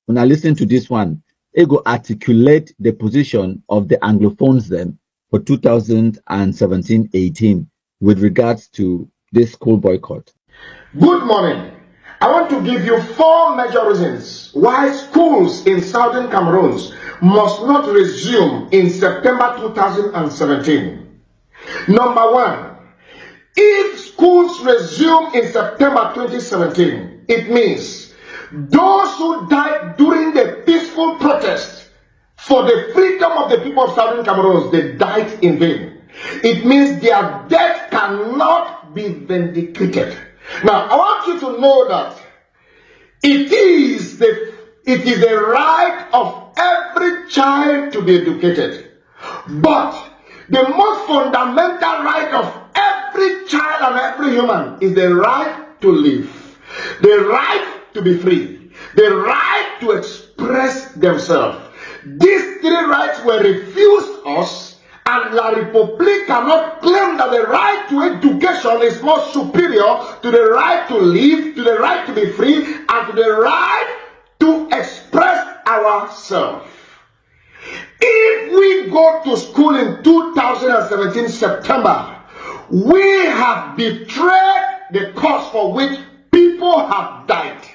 Now listen to this one. It go articulate the position of the Anglophones then for 2017-18 with regards to this school boycott. Good morning. I want to give you 4 major reasons why schools in southern Cameroon must not resume in September 2017. Number 1, if schools resume in September 2017, it means those who died during the peaceful protest for the freedom of the people of southern Cameroon, they died in vain. It means their death cannot be vindicated. Now, I want you to know that it is the right of every child to be educated. But the most fundamental right of every child and every human is the right to live, the right to be free, the right to express themselves. These 3 rights were refused us, and La République cannot claim that the right to education is more superior to the right to live, to the right to be free, and to the right to express ourselves. If we go to school in 2017 September, we have betrayed the cause for which people have died.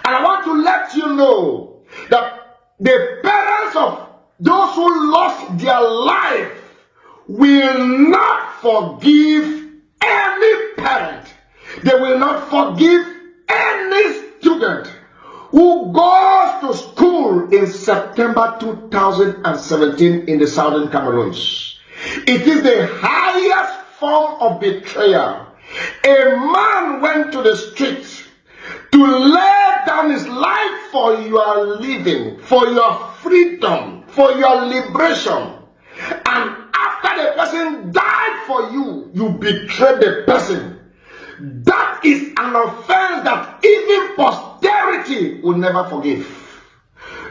And I want to let you know that the parents of those who lost their life will not forgive any parent. They will not forgive any student who goes to school in September 2017 in the southern Cameroon. It is the highest form of betrayal. A man went to the streets to lay down his life for your living, for your freedom, for your liberation. And after the person died for you, you betrayed the person. That is an offense that even posterity will never forgive.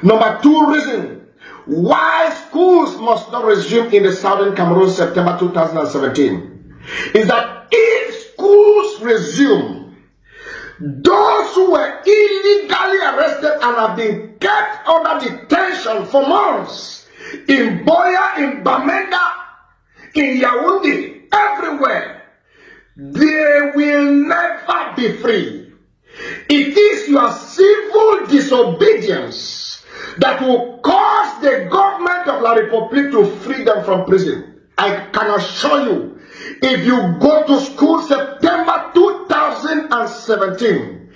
Number 2 reason why schools must not resume in the southern Cameroon September 2017 is that if schools resume, those who were illegally arrested and have been kept under detention for months in Boya, in Bamenda, in Yaoundé, everywhere, they will never be free. It is your civil disobedience that will cause the government of La République to free them from prison. I can assure you, if you go to school September 2017,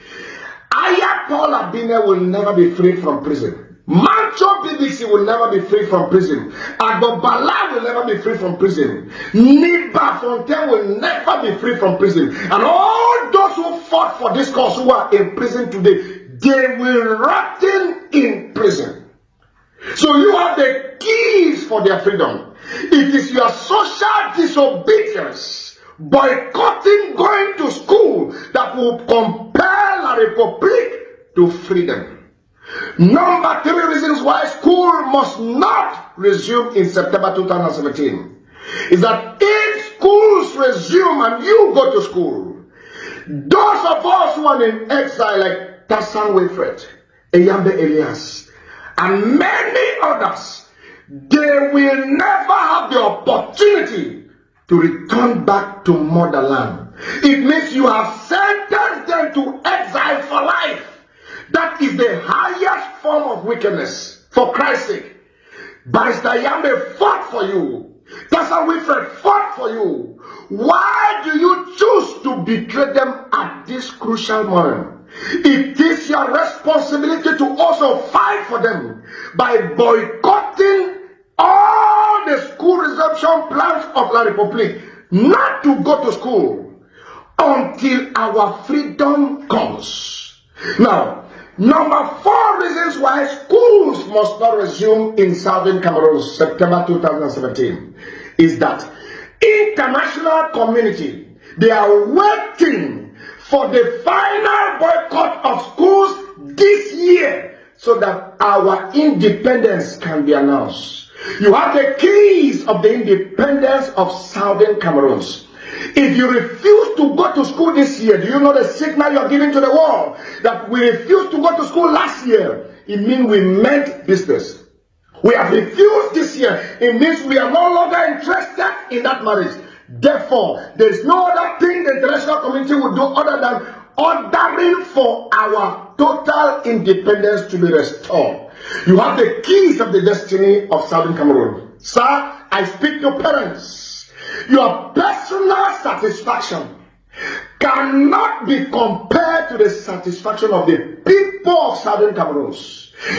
Ayuk Paul Abine will never be freed from prison. Mancho BBC will never be free from prison. Agbobala will never be free from prison. Niba Fontaine will never be free from prison. And all those who fought for this cause who are in prison today, they will rot in prison. So you have the keys for their freedom. It is your social disobedience, boycotting going to school, that will compel La République to freedom. Number 3 reasons why school must not resume in September 2017 is that if schools resume and you go to school, those of us who are in exile like Tassan Wilfred, Eyambe Elias, and many others, they will never have the opportunity to return back to motherland. It means you have sentenced them to exile for life. That is the highest form of wickedness. For Christ's sake, Barrister Yambe fought for you. Tassan Wilfred fought for you. Why do you choose to betray them at this crucial moment? It is your responsibility to also fight for them by boycotting all the school resumption plans of La République, not to go to school until our freedom comes. Now, number 4 reasons why schools must not resume in southern Cameroon September 2017 is that international community, they are waiting for the final boycott of schools this year so that our independence can be announced. You have the keys of the independence of southern Cameroon. If you refuse to go to school this year, do you know the signal you're giving to the world? That we refused to go to school last year. It means we meant business. We have refused this year. It means we are no longer interested in that marriage. Therefore, there is no other thing the international community will do other than ordering for our total independence to be restored. You have the keys of the destiny of Southern Cameroon. Sir, I speak to parents. Your personal satisfaction cannot be compared to the satisfaction of the people of Southern Cameroon.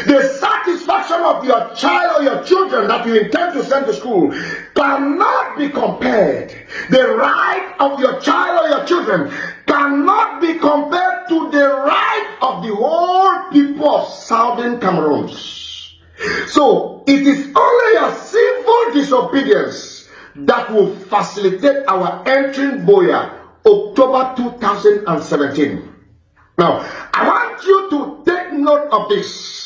The satisfaction of your child or your children that you intend to send to school cannot be compared. The right of your child or your children cannot be compared to the right of the whole people of Southern Cameroon. So it is only a civil disobedience that will facilitate our entering Boya October 2017. Now, I want you to take note of this.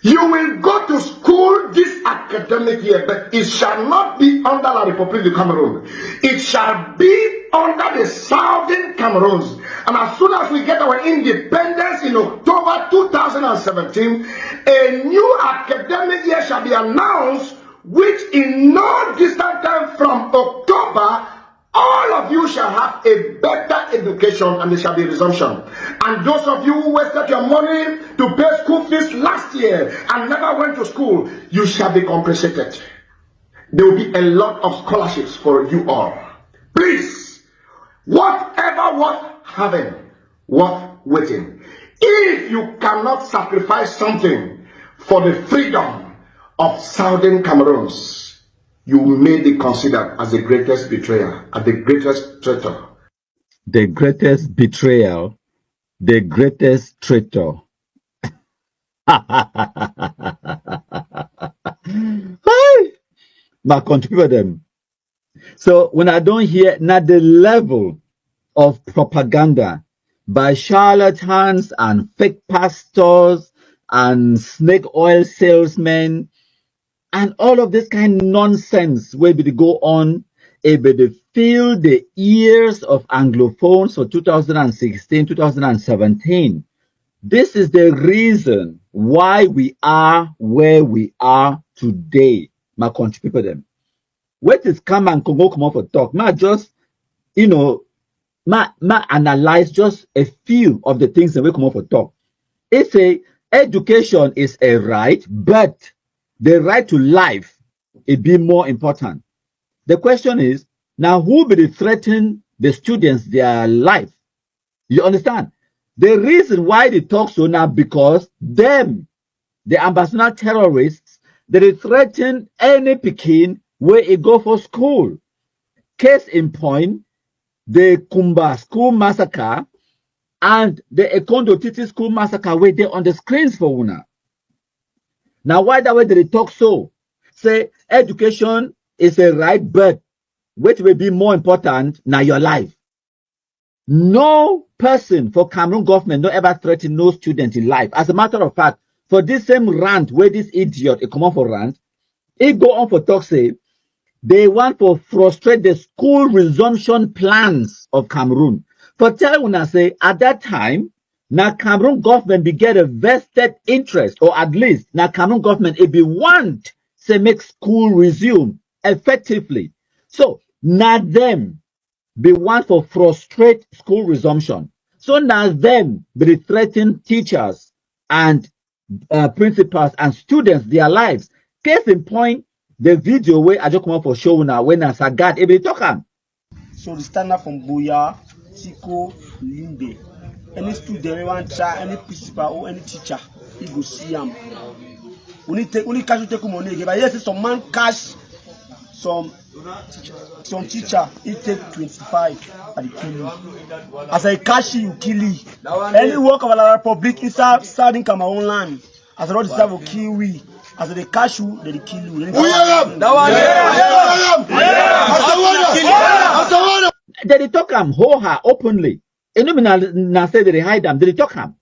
You will go to school this academic year, but it shall not be under La République du Cameroon. It shall be under the Southern Cameroons. And as soon as we get our independence in October 2017, a new academic year shall be announced, which in no distant time from October, all of you shall have a better education and there shall be resumption. And those of you who wasted your money to pay school fees last year and never went to school, you shall be compensated. There will be a lot of scholarships for you all. Please, whatever worth having, worth waiting. If you cannot sacrifice something for the freedom of Southern Cameroons, you may be considered as the greatest betrayer, as the greatest traitor. The greatest betrayal, the greatest traitor. My country them. So when I don't hear not the level of propaganda by charlatans and fake pastors and snake oil salesmen and all of this kind of nonsense will be to go on, it be to fill the ears of Anglophones for 2016, 2017. This is the reason why we are where we are today, my country people them. What is come and Nkongho come up for talk? Ma just, ma analyze just a few of the things that we come up for talk. It's a education is a right, but the right to life it be more important. The question is now who will threaten the students their life? You understand? The reason why they talk so now because them, the ambassador terrorists, they threaten any Pekin where it go for school. Case in point, the Kumba school massacre and the Ekondo Titi school massacre where they on the screens for una. Now, why that way they talk so? Say education is a right, but which will be more important now your life. No person for Cameroon government no ever threaten no student in life. As a matter of fact, for this same rant where this idiot it come on for rant, it go on for talk say they want to frustrate the school resumption plans of Cameroon. For tell una say at that time, now Cameroon government be get a vested interest, or at least now Cameroon government it be want to make school resume effectively. So now them be want for frustrate school resumption. So now them be threaten teachers and principals and students their lives. Case in point, the video where I just come up for show now when I Sagad it be talk am. So the standard from Boya, Tiko, Limbe. Any student want try, any principal or any teacher, he go see him. Only cash you take money. But yes, some man cash, some teacher he take 25 and he kill you. As I cash you kill you. Any work of the Republic inside Southern Cameroon land, as a road is will kill we. As they cash you, they kill you. They talk am ho openly. And no say they hide them. They talk am.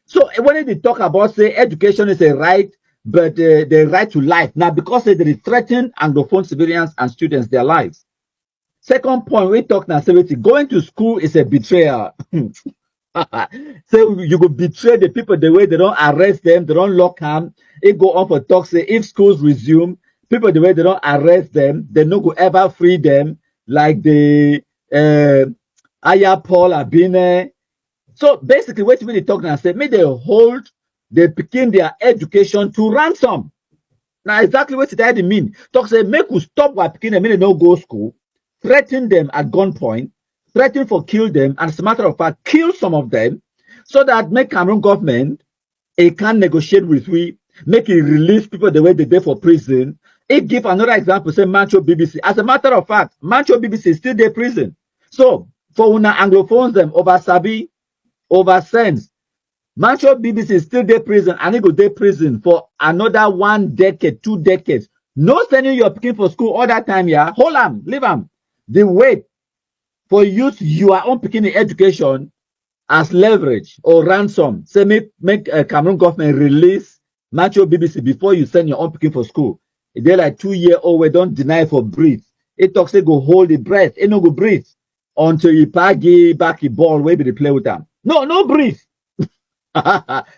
So when they talk about say education is a right, but the right to life now because they threaten Anglophone civilians and students their lives. Second point, we talk now, going to school is a betrayal. So you go betray the people the way they don't arrest them, they don't lock them. It go on for talk, say if schools resume, people the way they don't arrest them, they no go ever free them, like the Aya Paul Abine. So basically, what we talk now, say, may they hold, they begin their education to ransom. Now, exactly what it mean. Talk say, make us stop what picking them, they no go school, threaten them at gunpoint, threaten for kill them, and as a matter of fact, kill some of them, so that make Cameroon government, it can negotiate with we, make it release people the way they did for prison. It give another example, say Mancho BBC. As a matter of fact, Mancho BBC is still there prison. So, for una Anglophones them over Sabi, over Sense, Mancho BBC is still there prison and he go there prison for another 1 decade, 2 decades. No sending your picking for school all that time, yeah. Hold on, leave them. The wait for use your own picking education as leverage or ransom. Say make Cameroon government release Mancho BBC before you send your own picking for school. They're like 2-year-old, we don't deny for breathe. It talks they go hold the breath. It no go breathe until you pagi back the ball where they play with them. No breathe.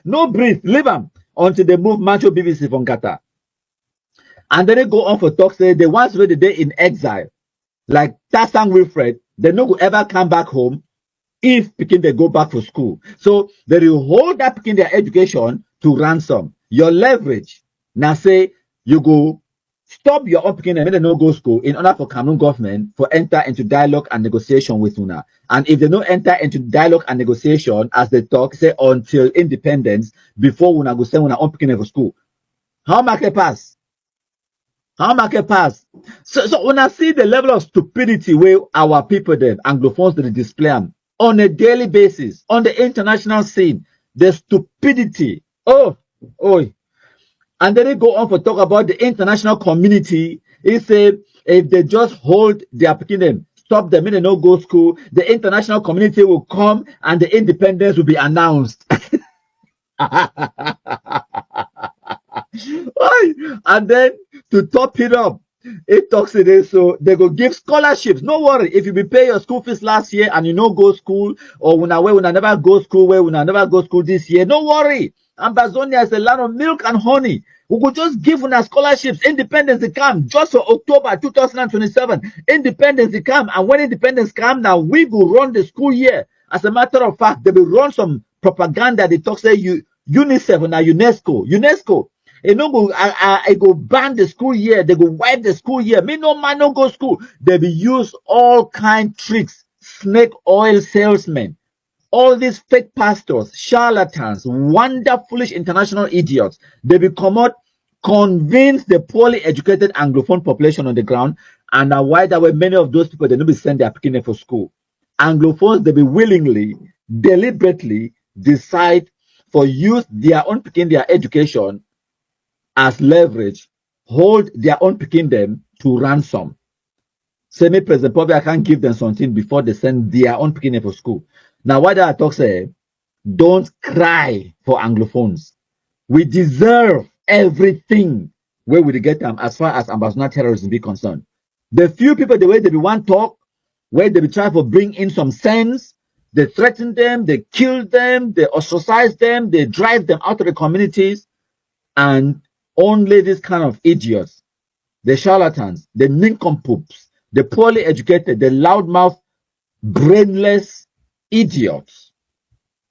No breathe, leave them until they move Mancho BBC from Qatar. And then they go on for talk, say the ones where they in exile, like Tasang Wilfred, they no go ever come back home if picking they go back for school. So they will hold that picking their education to ransom. Your leverage. Now say you go stop your own picking and they no go school in order for Cameroon government for enter into dialogue and negotiation with UNA. And if they no enter into dialogue and negotiation, as they talk, say until independence, before UNA go send UNA own picking for school. How market pass? How market pass? So when I see the level of stupidity where our people then, Anglophones, they display them on a daily basis, on the international scene, the stupidity. Oh. And then they go on for talk about the international community. He said if they just hold their picking stop them in the no-go school, the international community will come and the independence will be announced. And then to top it up, it talks today, so they go give scholarships. No worry, if you be pay your school fees last year and you no go school, or when I never go school, where when I never go school this year, no worry. Ambazonia is a land of milk and honey. We could just give una scholarships. Independence they come just for October 2027. Independence they come, and when independence come, now we will run the school year. As a matter of fact, they will run some propaganda. They talk say UNICEF and UNESCO. It no go, I go ban the school year. They go wipe the school year. Me no man no go school. They be use all kind tricks, snake oil salesmen, all these fake pastors, charlatans, wonder foolish international idiots. They be come out, convince the poorly educated Anglophone population on the ground, and now why that way many of those people they no be send their picking for school. Anglophones they be willingly, deliberately decide for use their own picking their education as leverage, hold their own picking them to ransom. Say me President probably I can't give them something before they send their own picking them for school. Now why that I talk say, don't cry for Anglophones. We deserve everything where we get them as far as ambassador terrorism be concerned. The few people the way they be want talk, where they be try to bring in some sense, they threaten them, they kill them, they ostracize them, they drive them out of the communities, and only this kind of idiots, the charlatans, the nincompoops, the poorly educated, the loudmouth, brainless idiots.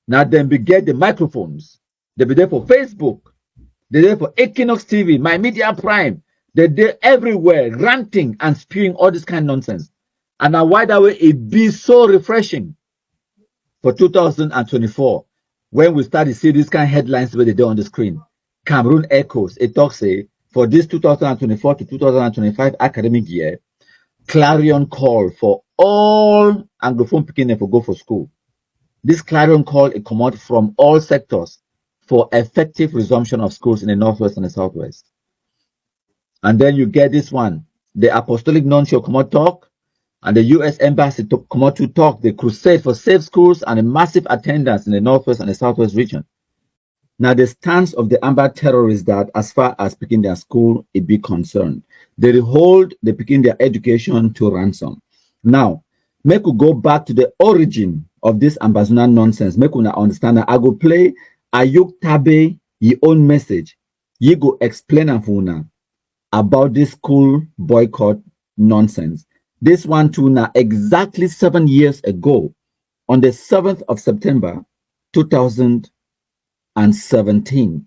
Now then we get the microphones. They be there for Facebook. They're there for Equinox TV, My Media Prime. They're there everywhere, ranting and spewing all this kind of nonsense. And now why that way it be so refreshing for 2024 when we start to see these kind of headlines where they do on the screen. Cameroon echoes, it talks say, for this 2024 to 2025 academic year, clarion call for all Anglophone picking for go for school. This clarion call it come out from all sectors for effective resumption of schools in the Northwest and the Southwest. And then you get this one, the Apostolic Nuncio come out talk, and the U.S. Embassy to come out to talk, the crusade for safe schools and a massive attendance in the Northwest and the Southwest region. Now, the stance of the Amba terrorists that as far as picking their school, it be concerned, they hold the picking their education to ransom. Now, make we go back to the origin of this ambassador nonsense. Make we understand that I go play Ayuk Tabe your own message. You go explain about this school boycott nonsense. This one too now exactly 7 years ago, on the 7th of September 2017,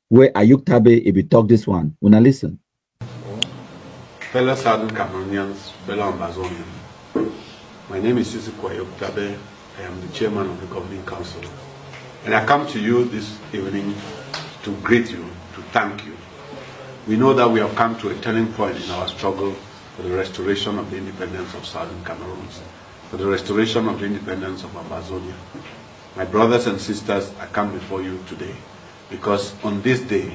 where Ayuk Tabe if you talk this one. Una listen. Fellow Southern Cameroonians, fellow Ambazonians, my name is Ayuk Tabe. I am the chairman of the governing council. And I come to you this evening to greet you, to thank you. We know that we have come to a turning point in our struggle for the restoration of the independence of Southern Cameroon, for the restoration of the independence of Ambazonia. My brothers and sisters, I come before you today because on this day,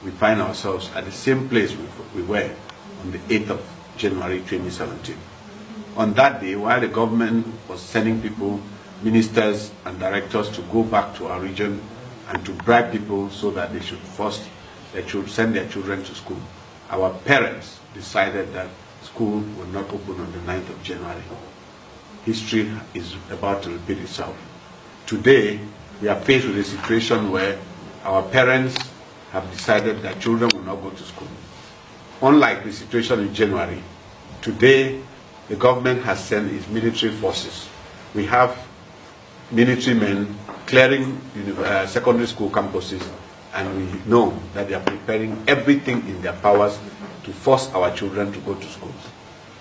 we find ourselves at the same place we were on the 8th of January 2017. On that day, while the government was sending people, ministers and directors to go back to our region and to bribe people so that they should send their children to school, our parents decided that school would not open on the 9th of January. History is about to repeat itself. Today, we are faced with a situation where our parents have decided that children will not go to school. Unlike the situation in January, today the government has sent its military forces. We have military men clearing secondary school campuses, and we know that they are preparing everything in their powers to force our children to go to schools.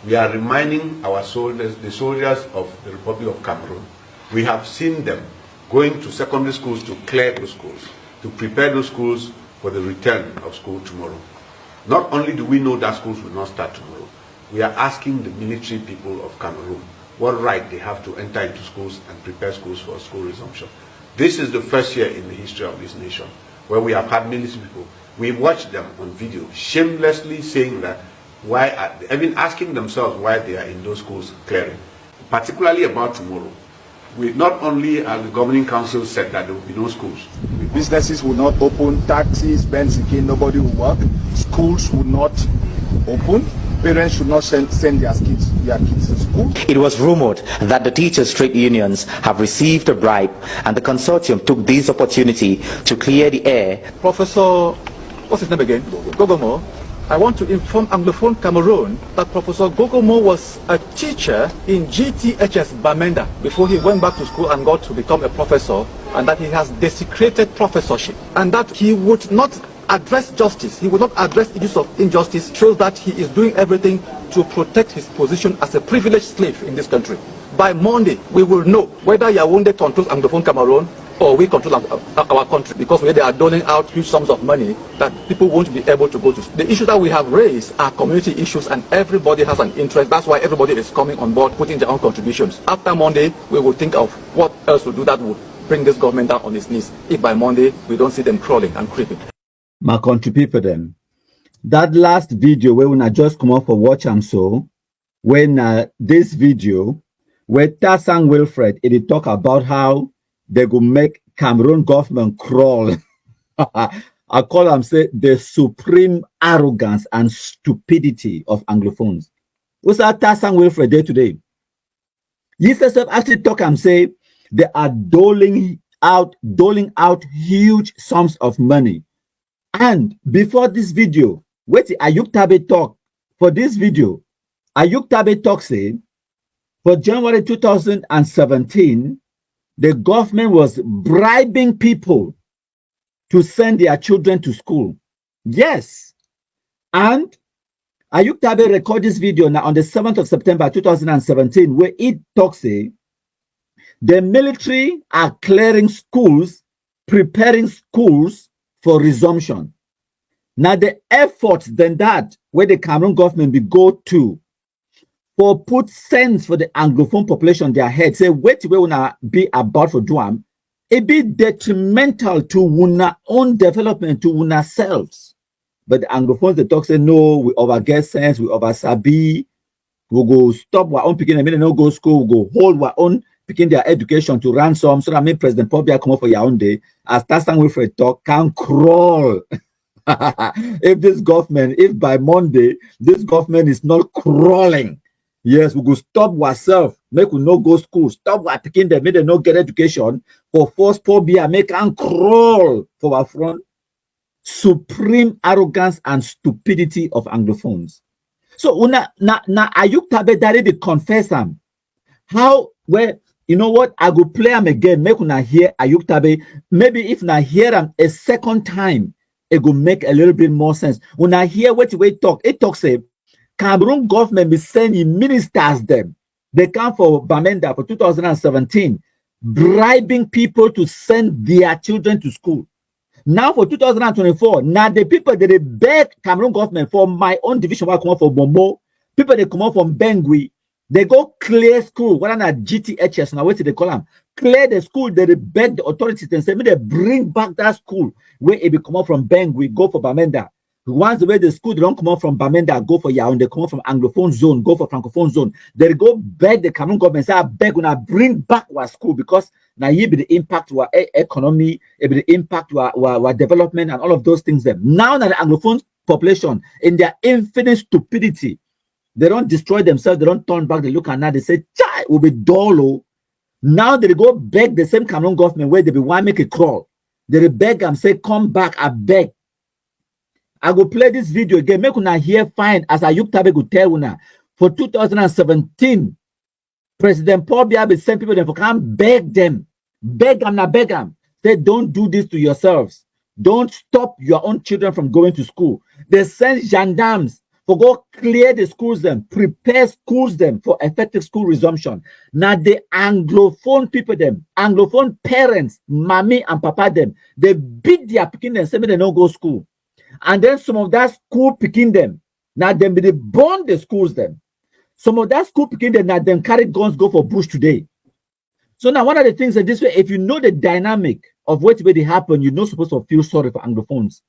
We are reminding our soldiers, the soldiers of the Republic of Cameroon, we have seen them going to secondary schools to clear those schools, to prepare those schools for the return of school tomorrow. Not only do we know that schools will not start tomorrow, we are asking the military people of Cameroon what right they have to enter into schools and prepare schools for school resumption. This is the first year in the history of this nation where we have had military people. We watched them on video shamelessly saying that even asking themselves why they are in those schools clearing, particularly about tomorrow. We not only as the governing council said that there will be no schools. Businesses will not open, taxis, bends again, nobody will work, schools will not open, parents should not send their kids to school. It was rumored that the teachers' trade unions have received a bribe, and the consortium took this opportunity to clear the air. Professor, what's his name again? Gogomo. I want to inform Anglophone Cameroon that Professor Gogomo was a teacher in GTHS Bamenda before he went back to school and got to become a professor, and that he has desecrated professorship, and that he would not address justice, he would not address issues of injustice, shows that he is doing everything to protect his position as a privileged slave in this country. By Monday, we will know whether Yaoundé controls Anglophone Cameroon or we control our country, because they are doling out huge sums of money that people won't be able to go to. The issues that we have raised are community issues, and everybody has an interest. That's why everybody is coming on board, putting their own contributions. After Monday, we will think of what else to do that would bring this government down on its knees, if by Monday we don't see them crawling and creeping. My country people them. That last video where when I just come up for watch am so, when this video where Tassan Wilfred it talk about how they go make Cameroon government crawl. I call them say the supreme arrogance and stupidity of Anglophones. What's that Tassan Wilfred day today? Jesus actually talk and say they are doling out huge sums of money. And before this video, wait Ayuk Tabe talk for this video. Ayuk Tabe talk say for January 2017, the government was bribing people to send their children to school. Yes. And Ayuk Tabe record this video now on the 7th of September 2017, where it talks say the military are clearing schools, preparing schools for resumption. Now the efforts then that where the Cameroon government will go to for put sense for the Anglophone population their head, say wait we wanna be about for Duam, it be detrimental to una own development, to una selves. But the Anglophones they talk say no, we over get sense, we over sabi, we go stop our own picking, and no go school, we go hold our own picking their education to ransom. So that mean President Pobia come up for Yaoundé, as Tassan Wilfred talk, can crawl. If by Monday, this government is not crawling, Yes, we go stop ourselves, make we no go school, stop our taking them, make them no get education, for force phobia, make and crawl for our front. Supreme arrogance and stupidity of Anglophones. So na Ayuk Tabe Daddy they confess him. How where you know what? I go play him again, make una hear Ayuk Tabe. Maybe if na hear him a second time, it go make a little bit more sense. When I hear what we talk, it talks say Cameroon government be sending ministers them. They come for Bamenda for 2017, bribing people to send their children to school. Now for 2024, now the people that they beg Cameroon government for my own division, why come out for Momo, people they come out from Bengui, they go clear school, whether not GTHS, now what do they call them? Clear the school, they beg the authorities and say, they bring back that school where it be come out from Bengui, go for Bamenda. Once the way the school, they don't come out from Bamenda, go for Yaoundé, they come out from Anglophone zone, go for Francophone zone. They go beg the Cameroon government, say, I beg when I bring back our school because now here be the impact to our economy, it be the impact to our development and all of those things. Then now that the Anglophone population, in their infinite stupidity, they don't destroy themselves, they don't turn back, they look at now, they say, Chai, will be dolo. Now they go beg the same Cameroon government where they be want make a crawl. They beg and say, come back, I beg. I go play this video again. Make una hear fine as Ayuk Tabe go tell una. For 2017, President Paul Biya be send people them for come beg them. Beg them, not beg them. Say, don't do this to yourselves. Don't stop your own children from going to school. They send gendarmes for go clear the schools them, prepare schools them for effective school resumption. Now the Anglophone people them, Anglophone parents, mommy and papa them, they beat their picking them, say they don't go school. And then some of that school picking them, now them they burn the schools them. Some of that school picking them, now them carry guns go for bush today. So now one of the things that this way, if you know the dynamic of what way they happen, you're not supposed to feel sorry for Anglophones.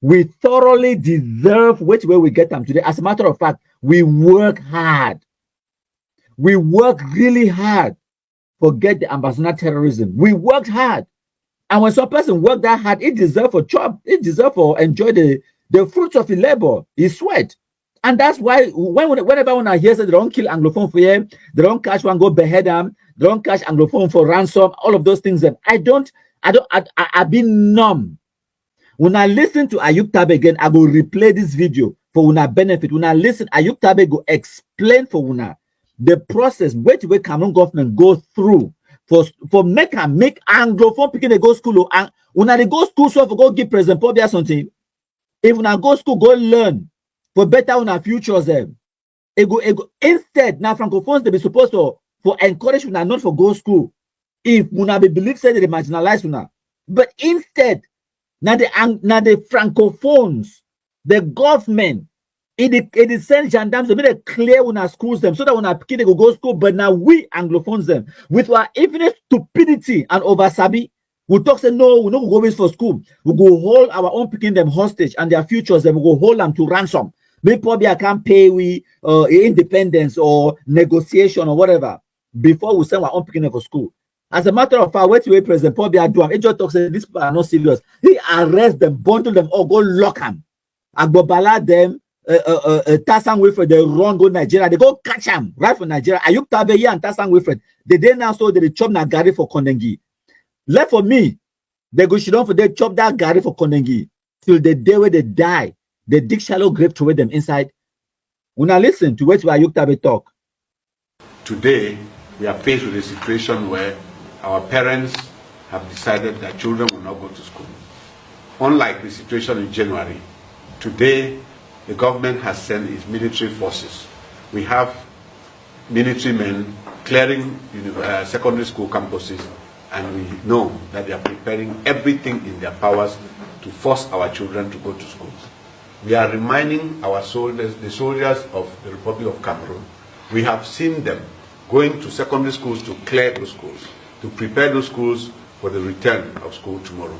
We thoroughly deserve which way we get them today. As a matter of fact, we work hard. We work really hard. Forget the ambassador terrorism. We worked hard. And when some person work that hard, it deserves for job, it deserves for enjoy the fruits of his labor, his sweat. And that's why whenever when I hear say they don't kill Anglophone for him, they don't catch one, go behead them, they don't catch Anglophone for ransom, all of those things. I've been numb. When I listen to Ayuk Tabe again, I will replay this video for una benefit. When I listen, Ayuk Tabe go explain for una the process which way Cameroon government go through for make Anglophone picking they go school. And when they go school, so for go give President Paul Biya something. If when I go school, go learn for better on our futures. Them. Instead, now Francophones they be supposed to for encourage una not for go school. If una be believe say they marginalize una, but instead now the Francophones, the government, it send gendarmes to make it clear when our schools them so that when our kids they go school, but now we Anglophones them with our infinite stupidity and oversabi, we talk say no, we no go wait for school. We go hold our own picking them hostage and their futures, then we go hold them to ransom. Maybe probably I can't pay we independence or negotiation or whatever before we send our own picking them for school. As a matter of fact, what way President Paul Biya do, he just talks say these people are not serious. He arrest them, bundle them, or go lock them. Agbobala them, Tassan Wilfred, they run go Nigeria, they go catch them right from Nigeria. Ayuk Tabe and Tassan Wilfred, they now so they chop na gari for Kondengi. Left for me, they go sit down for they chop that gari for Kondengi till the day where they die. They dig shallow grave to them inside. When I listen to what Ayuk Tabe talk. Today, we are faced with a situation where our parents have decided that children will not go to school. Unlike the situation in January, today the government has sent its military forces. We have military men clearing secondary school campuses, and we know that they are preparing everything in their powers to force our children to go to schools. We are reminding our soldiers, the soldiers of the Republic of Cameroon, we have seen them going to secondary schools to clear those schools, to prepare those schools for the return of school tomorrow.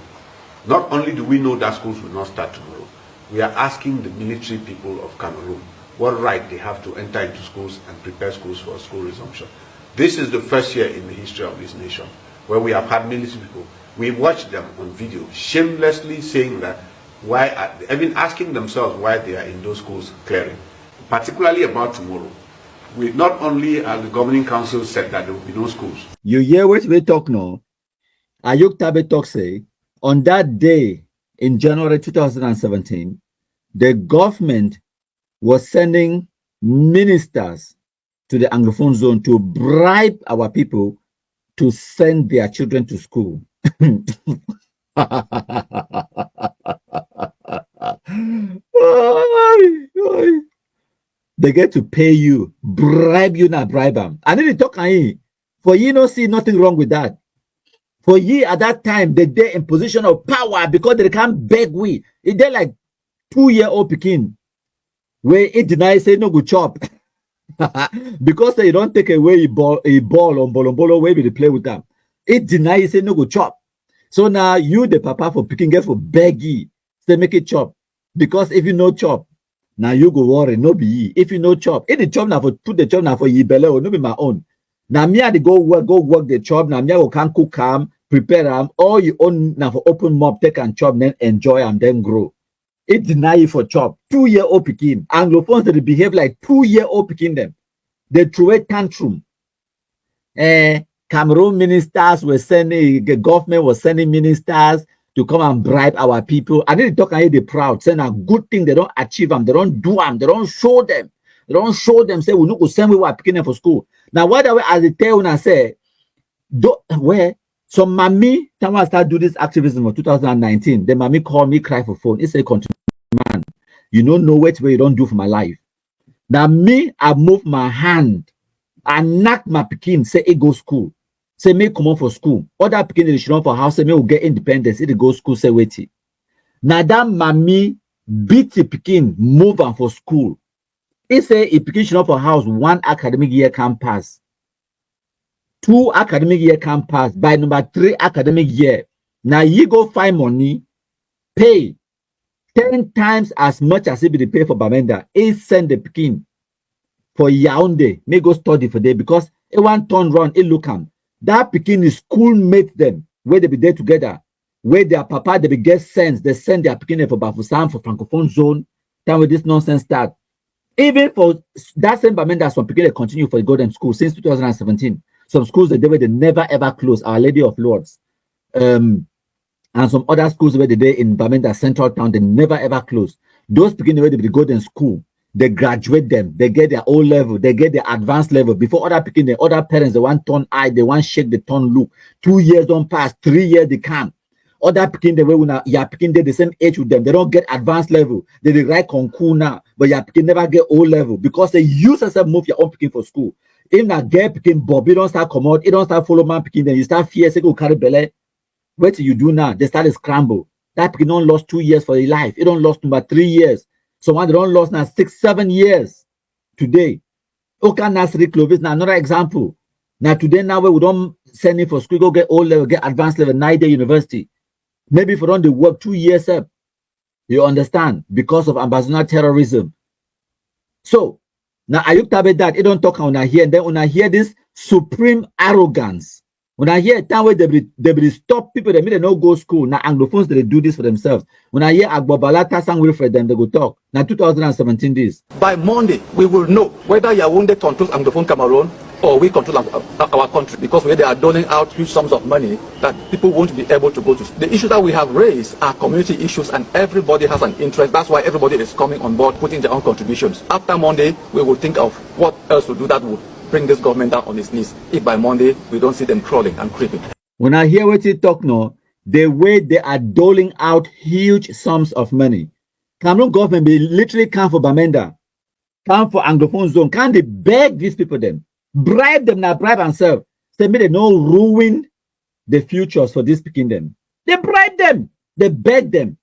Not only do we know that schools will not start tomorrow, we are asking the military people of Cameroon what right they have to enter into schools and prepare schools for school resumption. This is the first year in the history of this nation where we have had military people. We watched them on video shamelessly saying that even asking themselves why they are in those schools clearing, particularly about tomorrow. We not only as the governing council said that there will be no schools. You hear what we talk now? Ayuk Tabe talk say, on that day in January 2017, the government was sending ministers to the Anglophone zone to bribe our people to send their children to school. They get to pay you, bribe you, not bribe them. And then they talk for you don't see nothing wrong with that. For ye at that time, they in position of power because they can't beg we. They're like 2-year-old Pekin where it denies say no good chop. Because they don't take away a ball on bolo where they play with them. It denies say no good chop. So now you the papa for picking get for beggy, say make it chop. Because if you know chop, now you go worry, no be ye. If you know chop, if the chop now for put the chop now for ye belly or no be my own. Now me I go work the chop. Now me I go can cook them, prepare them, all you own now for open mob, take and chop, then enjoy and then grow. It deny you for chop. 2-year-old Pekin. Anglophones they behave like 2-year-old Pekin them. They throw a tantrum. Cameroon ministers were sending, the government was sending ministers to come and bribe our people. And then they talk and they proud, saying a good thing they don't achieve them, they don't do them, they don't show them. They don't show them, say we no go send we were picking for school. Now, what are we as they tell when I say, where so mommy, time I start do this activism for 2019, then mommy call me, cry for phone. It's a continue, man. You don't know what you don't do for my life. Now me, I move my hand, I knock my Pekin, say it go school. Say me come on for school. Other Pekin they should run for house, say me will get independence. It go school, say wait. Now that mommy beat the Pekin, move on for school. It say if Pekin should run for house, 1 academic year can pass. 2 academic year can pass. By number 3 academic year. Now you go find money, pay 10 times as much as it be the pay for Bamenda. It send the Pekin for Yaoundé. May go study for them because it one turn round, it look am. That Pekin is schoolmate them where they be there together. Where their papa they be get sense. They send their Pekin for Bafoussam for Francophone zone. Time with this nonsense start. Even for that same Bamenda, some Pekin they continue for the Golden School since 2017. Some schools they never ever close. Our Lady of Lords. And some other schools where they in Bamenda Central Town, they never ever close. Those Pekin where they go to school, they graduate them, they get their O level, they get their advanced level. Before other Pekin, the other parents, they want turn eye, they want shake the turn look. 2 years don't pass, 3 years they come. Other Pekin, the way when you're Pekin, they're the same age with them, they don't get advanced level. They write Nkongho now, but your Pekin never get O level because they use yourself move your own Pekin for school. If not get Pekin, Bobby don't start come out, it don't start follow man Pekin, then you start fear, say go carry belly. What do you do now? They started scramble. That Pekin don't lost 2 years for their life. It don't lost number 3 years. So one they don't lost now 6-7 years today. Oka Nasri Clovis now another example. Now today now we don't send him for school, go get O level, get advanced level, 9-day university. Maybe if we don't they work 2 years up. You understand? Because of ambassador terrorism. So now Ayuk Tabe that it don't talk on here, and then when I hear this supreme arrogance. When I hear time where they stop people, they don't go school. Now Anglophones they do this for themselves. When I hear Agbobala Tasang Wilfred, then they go talk. Now 2017 this. By Monday, we will know whether Yaoundé controls Anglophone Cameroon or we control our country, because where they are doling out huge sums of money that people won't be able to go to. The issues that we have raised are community issues, and everybody has an interest. That's why everybody is coming on board, putting their own contributions. After Monday, we will think of what else to do that would bring this government down on its knees if by Monday we don't see them crawling and creeping. When I hear what you talk now, the way they are doling out huge sums of money. Cameroon government be literally come for Bamenda, come for Anglophone zone. Can they beg these people then? Bribe them now, bribe themselves. Say me they no ruin the futures for this picking them. They bribe them, they beg them.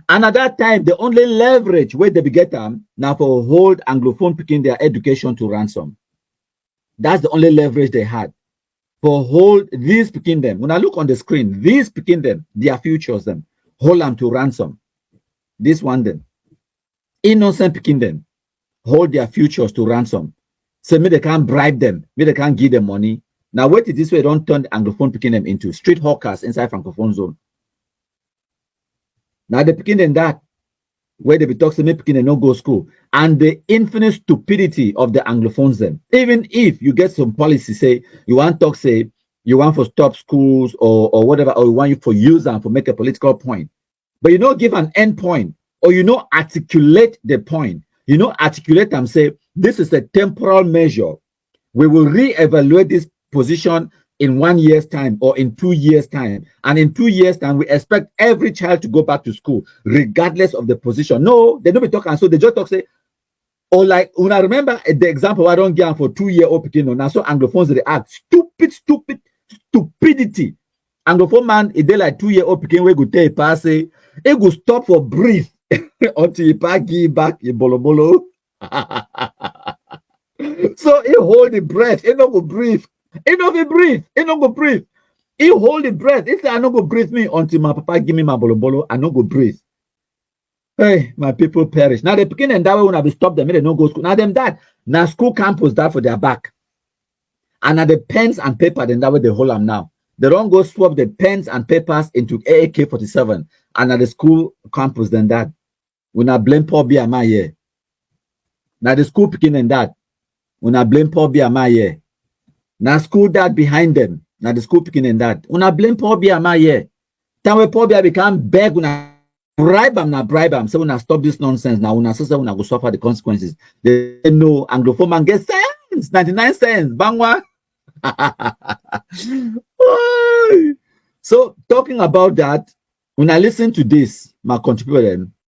And at that time, the only leverage where they be get them now for hold Anglophone picking their education to ransom. That's the only leverage they had. For hold these picking them. When I look on the screen, these picking them, their futures them, hold them to ransom. This one them. Innocent picking them, hold their futures to ransom. So me they can't bribe them, me they can't give them money. Now wait till this way don't turn the Anglophone picking them into street hawkers inside Francophone zone. Now they picking them that. where they be talking to me, no go school, and the infinite stupidity of the Anglophones. Them, even if you get some policy, say you want to talk, say you want for stop schools or whatever, or you want you for use them for make a political point, but you know give an end point, or you know articulate the point, you know articulate and say this is a temporal measure. We will reevaluate this position in 1 year's time or in 2 years' time. And in 2 years' time, we expect every child to go back to school, regardless of the position. No, they don't be talking. So they just talk, say, or like, when I remember the example, I don't get for 2-year-old Pekin. Now, so Anglophones react. Stupidity. Anglophone man, it they like 2-year-old Pekin, we go tell a pass, say, it go stop for breathe until you give back a bolo bolo. So he hold the breath, he no go breathe. He no go breathe. He no go breathe. He hold the breath. He say, I no go breathe me until my papa give me my bolo bolo. I no go breathe. Hey, my people perish. Now they begin and that way when I be stop them, they no go school. Now them that. Now school campus that for their back. And now the pens and paper, then that way they hold them now. They don't go swap the pens and papers into AK-47. And at the school campus, then that. When I blame Paul BMI here. Now the school picking and that. When I blame Paul BMI here. Now school that behind them. Now the school picking and that. When I blame Paul BMI here. Time when Paul BMI become beg when I bribe them. So when I stop this nonsense now, when I say when I go suffer the consequences, they know Anglophone man get cents, 99 cents. Bangwa. So talking about that, when I listen to this, my contributor,